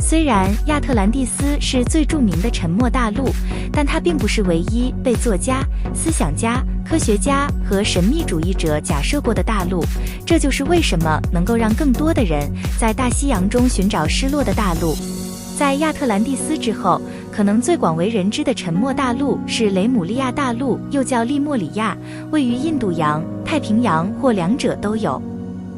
虽然亚特兰蒂斯是最著名的沉没大陆，但它并不是唯一被作家、思想家、科学家和神秘主义者假设过的大陆。这就是为什么能够让更多的人在大西洋中寻找失落的大陆。在亚特兰蒂斯之后，可能最广为人知的沉没大陆是雷姆利亚大陆，又叫利莫里亚，位于印度洋、太平洋或两者都有。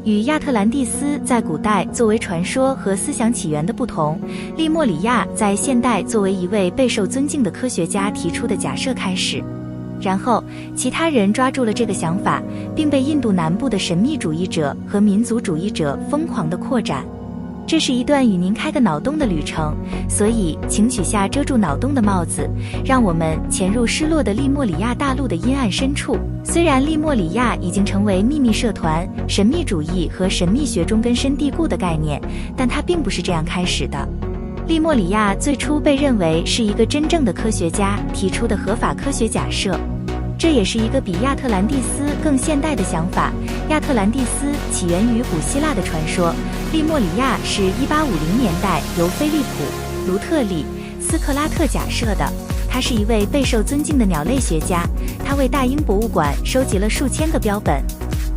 与亚特兰蒂斯在古代作为传说和思想起源的不同，利莫里亚在现代作为一位备受尊敬的科学家提出的假设开始，然后其他人抓住了这个想法，并被印度南部的神秘主义者和民族主义者疯狂地扩展。这是一段与您开个脑洞的旅程，所以请取下遮住脑洞的帽子，让我们潜入失落的利莫里亚大陆的阴暗深处。虽然利莫里亚已经成为秘密社团、神秘主义和神秘学中根深蒂固的概念，但它并不是这样开始的。利莫里亚最初被认为是一个真正的科学家提出的合法科学假设，这也是一个比亚特兰蒂斯更现代的想法。亚特兰蒂斯起源于古希腊的传说，利莫里亚是1850年代由菲利普·卢特里斯克拉特假设的。他是一位备受尊敬的鸟类学家，他为大英博物馆收集了数千个标本。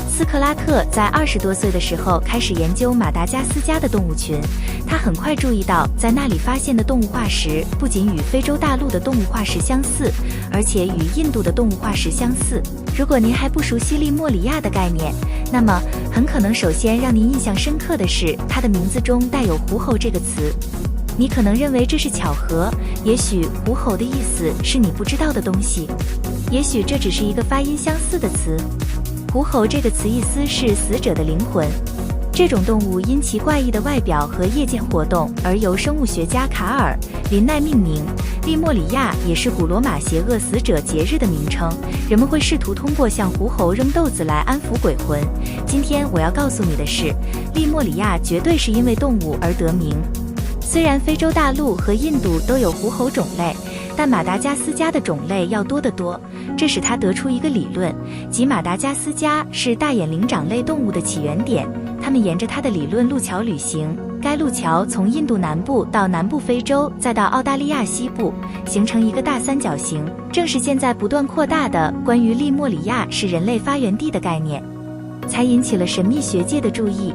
斯克拉特在20多岁的时候开始研究马达加斯加的动物群，他很快注意到在那里发现的动物化石不仅与非洲大陆的动物化石相似，而且与印度的动物化石相似。如果您还不熟悉利莫里亚的概念，那么很可能首先让您印象深刻的是它的名字中带有狐猴这个词。你可能认为这是巧合，也许狐猴的意思是你不知道的东西，也许这只是一个发音相似的词。狐猴这个词意思是死者的灵魂。这种动物因其怪异的外表和夜间活动而由生物学家卡尔·林奈命名。利莫里亚也是古罗马邪恶死者节日的名称，人们会试图通过向狐猴扔豆子来安抚鬼魂。今天我要告诉你的是，利莫里亚绝对是因为动物而得名。虽然非洲大陆和印度都有狐猴种类，但马达加斯加的种类要多得多。这使他得出一个理论，即马达加斯加是大眼灵长类动物的起源点。他们沿着他的理论路桥旅行，该路桥从印度南部到南部非洲，再到澳大利亚西部，形成一个大三角形。正是现在不断扩大的关于利莫里亚是人类发源地的概念，才引起了神秘学界的注意。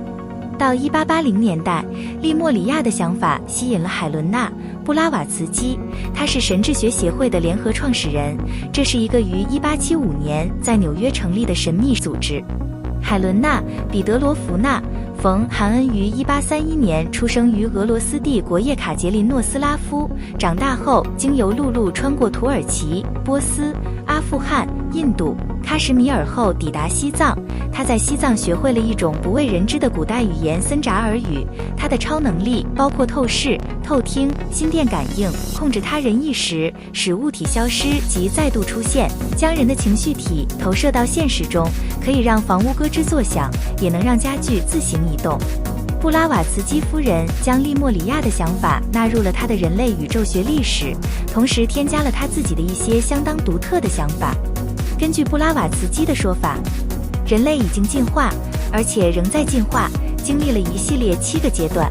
到1880年代，利莫里亚的想法吸引了海伦娜·布拉瓦茨基，他是神智学协会的联合创始人，这是一个于1875年在纽约成立的神秘组织。海伦娜·彼得罗夫娜·冯·韩恩于1831年出生于俄罗斯帝国叶卡捷琳诺斯拉夫，长大后经由陆路穿过土耳其、波斯、阿富汗、印度、喀什米尔后抵达西藏。他在西藏学会了一种不为人知的古代语言森扎尔语。他的超能力包括透视、透听、心电感应，控制他人意识，使物体消失及再度出现，将人的情绪体投射到现实中，可以让房屋咯吱作响，也能让家具自行移动。布拉瓦茨基夫人将利莫里亚的想法纳入了她的人类宇宙学历史，同时添加了她自己的一些相当独特的想法。根据布拉瓦茨基的说法，人类已经进化，而且仍在进化，经历了一系列7个阶段。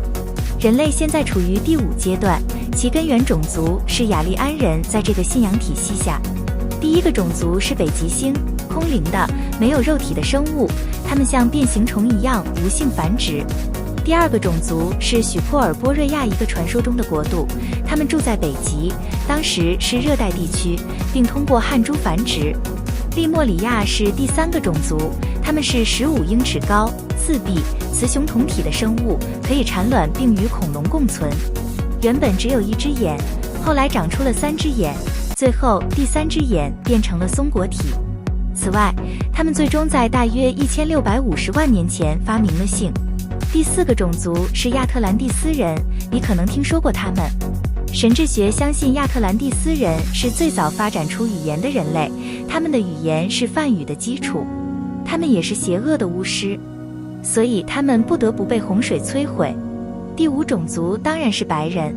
人类现在处于第5阶段，其根源种族是雅利安人。在这个信仰体系下，第1个种族是北极星，空灵的、没有肉体的生物，它们像变形虫一样无性繁殖。第2个种族是许珀尔波瑞亚一个传说中的国度，他们住在北极，当时是热带地区，并通过汗珠繁殖。利莫里亚是第3个种族，它们是15英尺高、4臂、雌雄同体的生物，可以产卵并与恐龙共存。原本只有1只眼，后来长出了3只眼，最后第3只眼变成了松果体。此外，他们最终在大约1650万年前发明了性。第4个种族是亚特兰蒂斯人，你可能听说过他们。神智学相信亚特兰蒂斯人是最早发展出语言的人类，他们的语言是梵语的基础。他们也是邪恶的巫师，所以他们不得不被洪水摧毁。第5种族当然是白人。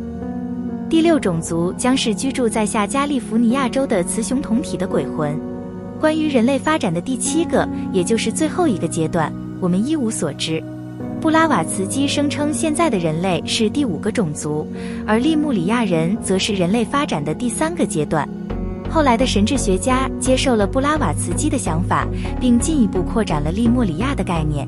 第6种族将是居住在下加利福尼亚州的雌雄同体的鬼魂。关于人类发展的第7个，也就是最后一个阶段，我们一无所知。布拉瓦茨基声称现在的人类是第5个种族，而利穆里亚人则是人类发展的第3个阶段。后来的神智学家接受了布拉瓦茨基的想法，并进一步扩展了利莫里亚的概念。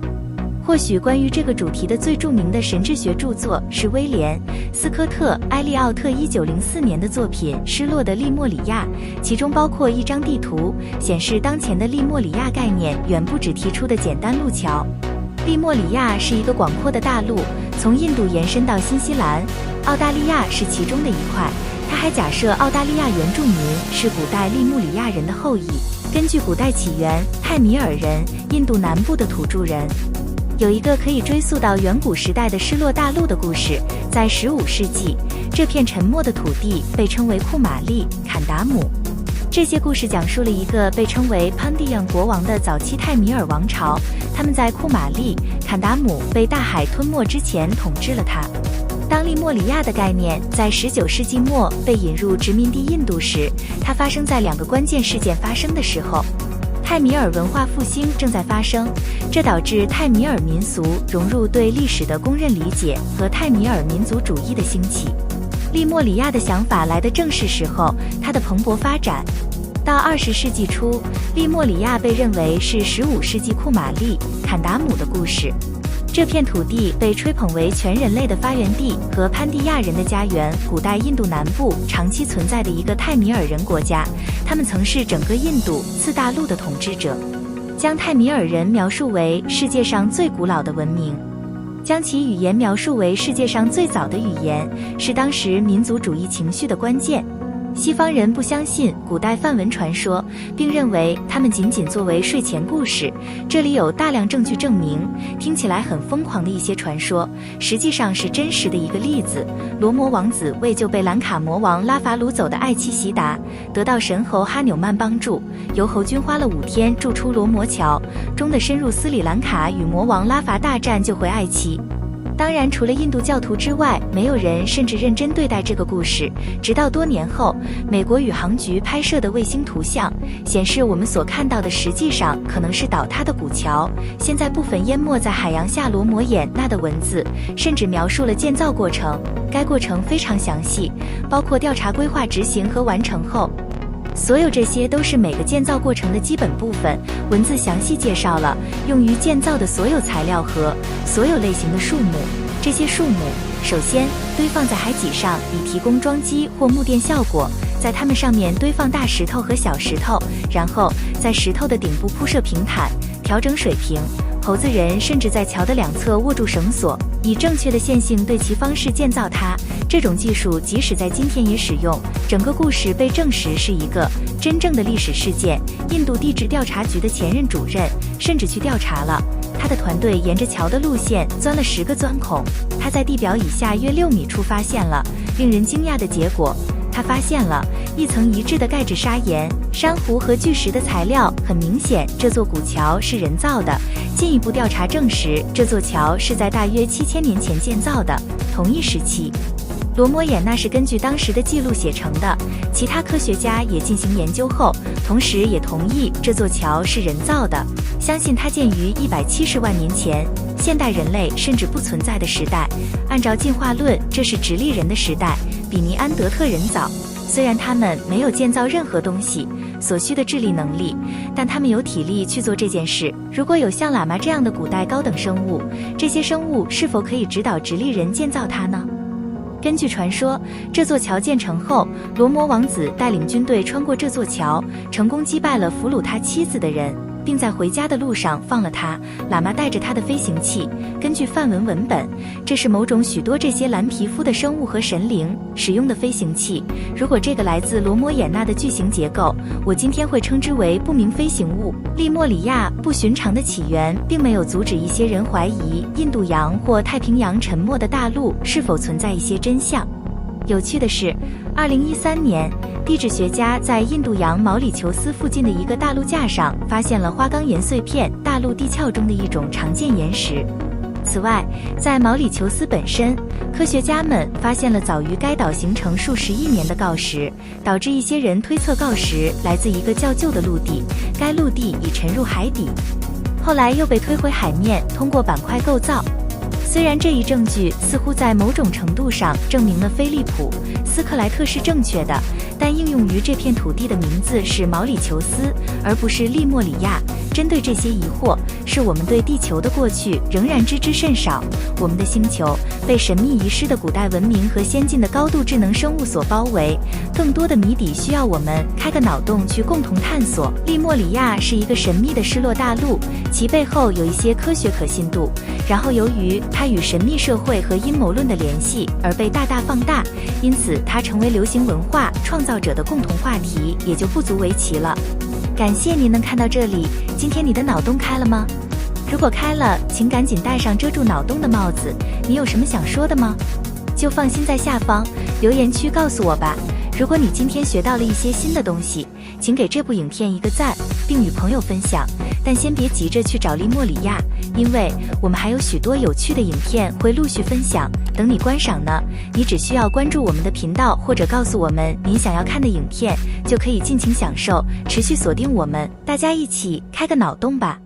或许关于这个主题的最著名的神智学著作是威廉·斯科特·埃利奥特1904年的作品《失落的利莫里亚》，其中包括一张地图，显示当前的利莫里亚概念远不止提出的简单路桥。利莫里亚是一个广阔的大陆，从印度延伸到新西兰，澳大利亚是其中的一块。他还假设澳大利亚原住民是古代利穆里亚人的后裔。根据古代起源，泰米尔人，印度南部的土著人。有一个可以追溯到远古时代的失落大陆的故事。在15世纪，这片沉没的土地被称为库玛丽、坎达姆。这些故事讲述了一个被称为潘蒂昂国王的早期泰米尔王朝，他们在库玛丽、坎达姆被大海吞没之前统治了它。当利莫里亚的概念在19世纪末被引入殖民地印度时，它发生在2个关键事件发生的时候。泰米尔文化复兴正在发生，这导致泰米尔民俗融入对历史的公认理解和泰米尔民族主义的兴起。利莫里亚的想法来的正是时候，它的蓬勃发展。到20世纪初，利莫里亚被认为是15世纪库玛丽、坎达姆的故事。这片土地被吹捧为全人类的发源地和潘蒂亚人的家园。古代印度南部长期存在的一个泰米尔人国家，他们曾是整个印度次大陆的统治者，将泰米尔人描述为世界上最古老的文明，将其语言描述为世界上最早的语言，是当时民族主义情绪的关键。西方人不相信古代梵文传说，并认为它们仅仅作为睡前故事。这里有大量证据证明，听起来很疯狂的一些传说，实际上是真实的一个例子。罗摩王子为救被兰卡魔王拉法掳走的爱妻悉达，得到神猴哈纽曼帮助，由侯军花了5天筑出罗摩桥，终的深入斯里兰卡与魔王拉法大战，救回爱妻。当然，除了印度教徒之外，没有人甚至认真对待这个故事。直到多年后，美国宇航局拍摄的卫星图像显示，我们所看到的实际上可能是倒塌的古桥，现在部分淹没在海洋下。罗摩衍那的文字甚至描述了建造过程，该过程非常详细，包括调查、规划、执行和完成后。所有这些都是每个建造过程的基本部分。文字详细介绍了用于建造的所有材料和所有类型的树木。这些树木首先堆放在海脊上，以提供桩基或木垫效果，在它们上面堆放大石头和小石头，然后在石头的顶部铺设平坦，调整水平。猴子人甚至在桥的2侧握住绳索，以正确的线性对齐方式建造它。这种技术即使在今天也使用。整个故事被证实是一个真正的历史事件。印度地质调查局的前任主任甚至去调查了，他的团队沿着桥的路线钻了10个钻孔，他在地表以下约6米处发现了令人惊讶的结果。他发现了一层一致的钙质砂岩、珊瑚和巨石的材料，很明显这座古桥是人造的。进一步调查证实，这座桥是在大约7000年前建造的。同一时期，罗摩衍那是根据当时的记录写成的。其他科学家也进行研究后，同时也同意这座桥是人造的，相信它建于170万年前，现代人类甚至不存在的时代。按照进化论，这是直立人的时代，比尼安德特人早。虽然他们没有建造任何东西所需的智力能力，但他们有体力去做这件事。如果有像喇嘛这样的古代高等生物，这些生物是否可以指导直立人建造它呢？根据传说，这座桥建成后，罗摩王子带领军队穿过这座桥，成功击败了俘虏他妻子的人，并在回家的路上放了他。喇嘛带着他的飞行器。根据梵文文本，这是某种许多这些蓝皮肤的生物和神灵使用的飞行器。如果这个来自罗摩衍那的巨型结构，我今天会称之为不明飞行物。利莫里亚不寻常的起源并没有阻止一些人怀疑印度洋或太平洋沉没的大陆是否存在一些真相。有趣的是，2013年，地质学家在印度洋毛里求斯附近的一个大陆架上发现了花岗岩碎片，大陆地壳中的一种常见岩石。此外，在毛里求斯本身，科学家们发现了早于该岛形成数十亿年的锆石，导致一些人推测锆石来自一个较旧的陆地，该陆地已沉入海底，后来又被推回海面，通过板块构造。虽然这一证据似乎在某种程度上证明了菲利普·斯克莱特是正确的，但应用于这片土地的名字是毛里求斯，而不是利莫里亚。针对这些疑惑，是我们对地球的过去仍然知之甚少。我们的星球被神秘遗失的古代文明和先进的高度智能生物所包围，更多的谜底需要我们开个脑洞去共同探索。利莫里亚是一个神秘的失落大陆，其背后有一些科学可信度，然后由于它与神秘社会和阴谋论的联系而被大大放大，因此它成为流行文化创造者的共同话题，也就不足为奇了。感谢您能看到这里，今天你的脑洞开了吗？如果开了，请赶紧戴上遮住脑洞的帽子。你有什么想说的吗？就放心在下方留言区告诉我吧。如果你今天学到了一些新的东西，请给这部影片一个赞，并与朋友分享。但先别急着去找利莫里亚，因为我们还有许多有趣的影片会陆续分享，等你观赏呢。你只需要关注我们的频道，或者告诉我们您想要看的影片，就可以尽情享受。持续锁定我们，大家一起开个脑洞吧。